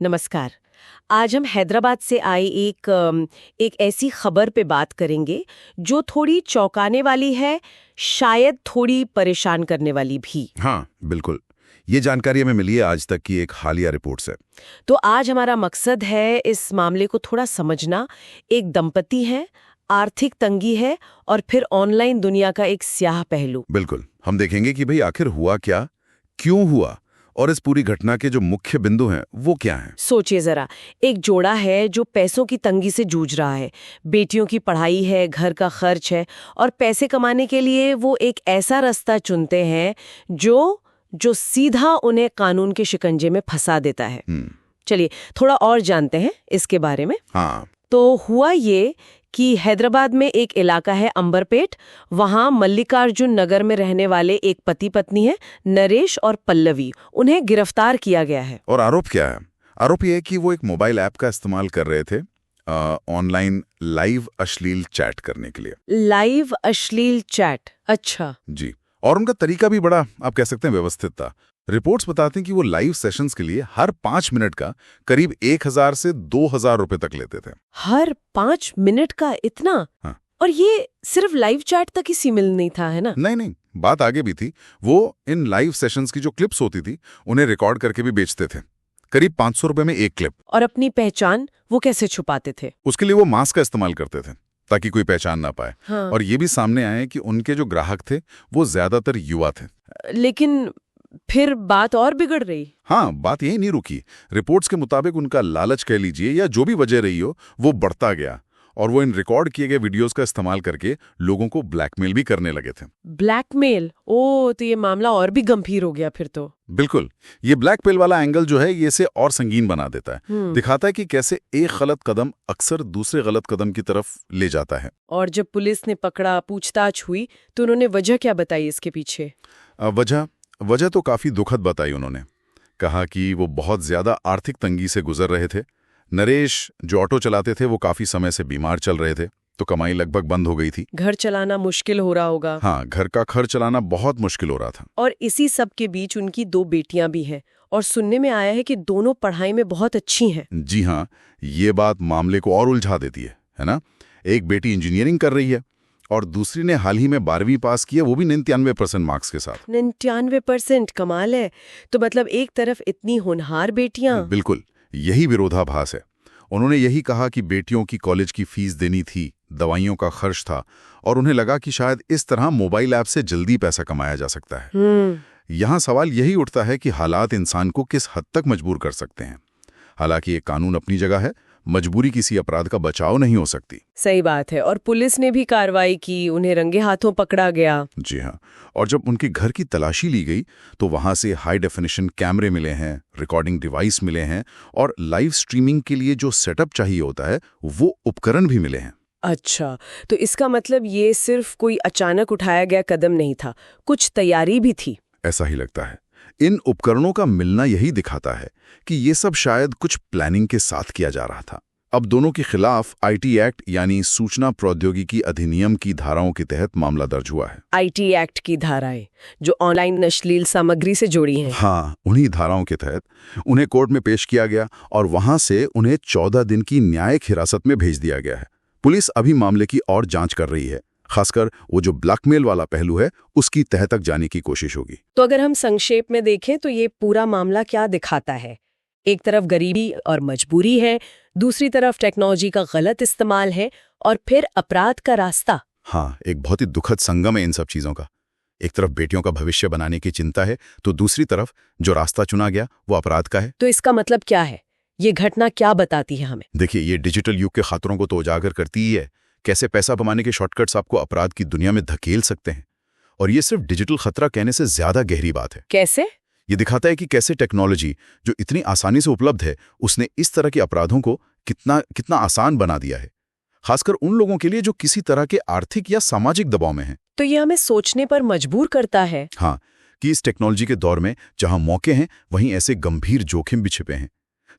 नमस्कार। आज हम हैदराबाद से आई एक ऐसी खबर पे बात करेंगे जो थोड़ी चौंकाने वाली है, शायद थोड़ी परेशान करने वाली भी। हाँ, बिल्कुल। ये जानकारी हमें मिली है आज तक की एक हालिया रिपोर्ट से। तो आज हमारा मकसद है इस मामले को थोड़ा समझना। एक दंपति है, आर्थिक तंगी है और फिर ऑनलाइन दुनिया का एक स्याह पहलू। बिल्कुल, हम देखेंगे कि भाई आखिर हुआ क्या, क्यों हुआ और इस पूरी घटना के जो मुख्य बिंदु हैं वो क्या हैं। सोचिए जरा, एक जोड़ा है जो पैसों की तंगी से जूझ रहा है। बेटियों की पढ़ाई है, घर का खर्च है और पैसे कमाने के लिए वो एक ऐसा रास्ता चुनते हैं जो सीधा उन्हें कानून के शिकंजे में फंसा देता है। चलिए थोड़ा और जानते हैं इसके बारे में। हाँ, तो हुआ ये कि हैदराबाद में एक इलाका है अंबरपेट, वहां मल्लिकार्जुन नगर में रहने वाले एक पति पत्नी है, नरेश और पल्लवी। उन्हें गिरफ्तार किया गया है। और आरोप क्या है? आरोप ये है कि वो एक मोबाइल ऐप का इस्तेमाल कर रहे थे ऑनलाइन लाइव अश्लील चैट करने के लिए। लाइव अश्लील चैट? अच्छा। जी, और उनका तरीका भी बड़ा, आप कह सकते हैं, व्यवस्थित था। रिपोर्ट्स बताती हैं कि वो लाइव सेशंस के लिए हर 5 मिनट का करीब 1000 से 2000 रुपए तक लेते थे। हर 5 मिनट का इतना? हाँ। और ये सिर्फ लाइव चैट तक ही सीमित नहीं था, है ना? नहीं, बात आगे भी थी। वो इन लाइव सेशंस की जो क्लिप्स होती थी उन्हें रिकॉर्ड करके भी बेचते थे, करीब 500 रुपए में एक क्लिप। और अपनी पहचान वो कैसे छुपाते थे? उसके लिए वो मास्क का इस्तेमाल करते थे ताकि कोई पहचान ना पाए। हाँ। और ये भी सामने आया कि उनके जो ग्राहक थे वो ज्यादातर युवा थे। लेकिन फिर बात और बिगड़ रही। हाँ, बात यही नहीं रुकी। रिपोर्ट्स के मुताबिक उनका लालच कह लीजिए या जो भी वजह रही हो, वो बढ़ता गया और वो इन रिकॉर्ड किए गए वीडियोस का इस्तेमाल करके लोगों को ब्लैकमेल भी करने लगे थे। ब्लैकमेल? ओ, तो ये मामला और भी गंभीर हो गया फिर तो। बिल्कुल, ये ब्लैकमेल वाला एंगल जो है ये इसे और संगीन बना देता है। दिखाता है कि कैसे एक गलत कदम अक्सर दूसरे गलत कदम की तरफ ले जाता है। और जब पुलिस ने पकड़ा, पूछताछ हुई, तो उन्होंने वजह क्या बताई इसके पीछे? वजह तो काफी दुखद बताई उन्होंने। कहा कि वो बहुत ज्यादा आर्थिक तंगी से गुजर रहे थे। नरेश जो ऑटो चलाते थे वो काफी समय से बीमार चल रहे थे, तो कमाई लगभग बंद हो गई थी। घर चलाना मुश्किल हो रहा होगा। हाँ, घर का खर्च चलाना बहुत मुश्किल हो रहा था। और इसी सब के बीच उनकी 2 बेटियां भी हैं और सुनने में आया है कि दोनों पढ़ाई में बहुत अच्छी हैं। जी हाँ, ये बात मामले को और उलझा देती है ना? एक बेटी इंजीनियरिंग कर रही है और दूसरी ने हाल ही में 12वीं पास की है, वो भी 99% मार्क्स के साथ। 99%? कमाल है। तो मतलब एक तरफ इतनी होनहार बेटियां। बिल्कुल, यही विरोधाभास है। उन्होंने यही कहा कि बेटियों की कॉलेज की फीस देनी थी, दवाइयों का खर्च था और उन्हें लगा कि शायद इस तरह मोबाइल ऐप से जल्दी पैसा कमाया जा सकता है। यहाँ सवाल यही उठता है कि हालात इंसान को किस हद तक मजबूर कर सकते हैं। हालांकि ये कानून अपनी जगह है, मजबूरी किसी अपराध का बचाव नहीं हो सकती। सही बात है। और पुलिस ने भी कार्रवाई की, उन्हें रंगे हाथों पकड़ा गया। जी हाँ, और जब उनके घर की तलाशी ली गई तो वहां से हाई डेफिनेशन कैमरे मिले हैं, रिकॉर्डिंग डिवाइस मिले हैं और लाइव स्ट्रीमिंग के लिए जो सेटअप चाहिए होता है वो उपकरण भी मिले हैं। अच्छा, तो इसका मतलब ये सिर्फ कोई अचानक उठाया गया कदम नहीं था, कुछ तैयारी भी थी। ऐसा ही लगता है। इन उपकरणों का मिलना यही दिखाता है कि ये सब शायद कुछ प्लानिंग के साथ किया जा रहा था। अब दोनों के खिलाफ आईटी एक्ट यानी सूचना प्रौद्योगिकी अधिनियम की धाराओं के तहत मामला दर्ज हुआ है। आईटी एक्ट की धाराएं जो ऑनलाइन अश्लील सामग्री से जुड़ी हैं। हाँ, उन्हीं धाराओं के तहत उन्हें कोर्ट में पेश किया गया और वहां से उन्हें 14 दिन की न्यायिक हिरासत में भेज दिया गया है। पुलिस अभी मामले की और जांच कर रही है, खासकर वो जो ब्लैकमेल वाला पहलू है उसकी तह तक जाने की कोशिश होगी। तो अगर हम संक्षेप में देखें तो ये पूरा मामला क्या दिखाता है? एक तरफ गरीबी और मजबूरी है, दूसरी तरफ टेक्नोलॉजी का गलत इस्तेमाल है और फिर अपराध का रास्ता। हाँ, एक बहुत ही दुखद संगम है इन सब चीजों का। एक तरफ बेटियों का भविष्य बनाने की चिंता है, तो दूसरी तरफ जो रास्ता चुना गया वो अपराध का है। तो इसका मतलब क्या है? ये घटना क्या बताती है हमें? देखिए, ये डिजिटल युग के खतरों को तो उजागर करती ही है। कैसे पैसा कमाने के शॉर्टकट्स आपको अपराध की दुनिया में धकेल सकते हैं। और ये सिर्फ डिजिटल खतरा कहने से ज्यादा गहरी बात है। कैसे? ये दिखाता है कि कैसे टेक्नोलॉजी जो इतनी आसानी से उपलब्ध है उसने इस तरह के अपराधों को कितना आसान बना दिया है, खासकर उन लोगों के लिए जो किसी तरह के आर्थिक या सामाजिक दबाव में हैं। तो ये हमें सोचने पर मजबूर करता है। हाँ, कि इस टेक्नोलॉजी के दौर में जहां मौके हैं वहीं ऐसे गंभीर जोखिम भी छिपे हैं।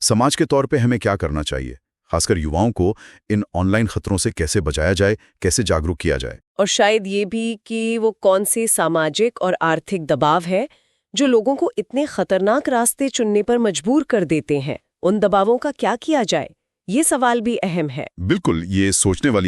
समाज के तौर पे हमें क्या करना चाहिए, खासकर युवाओं को इन ऑनलाइन खतरों से कैसे बचाया जाए, कैसे जागरूक किया जाए। और शायद ये भी कि वो कौन से सामाजिक और आर्थिक दबाव है जो लोगों को इतने खतरनाक रास्ते चुनने पर मजबूर कर देते हैं। उन दबावों का क्या किया जाए, ये सवाल भी अहम है। बिल्कुल, ये सोचने वाली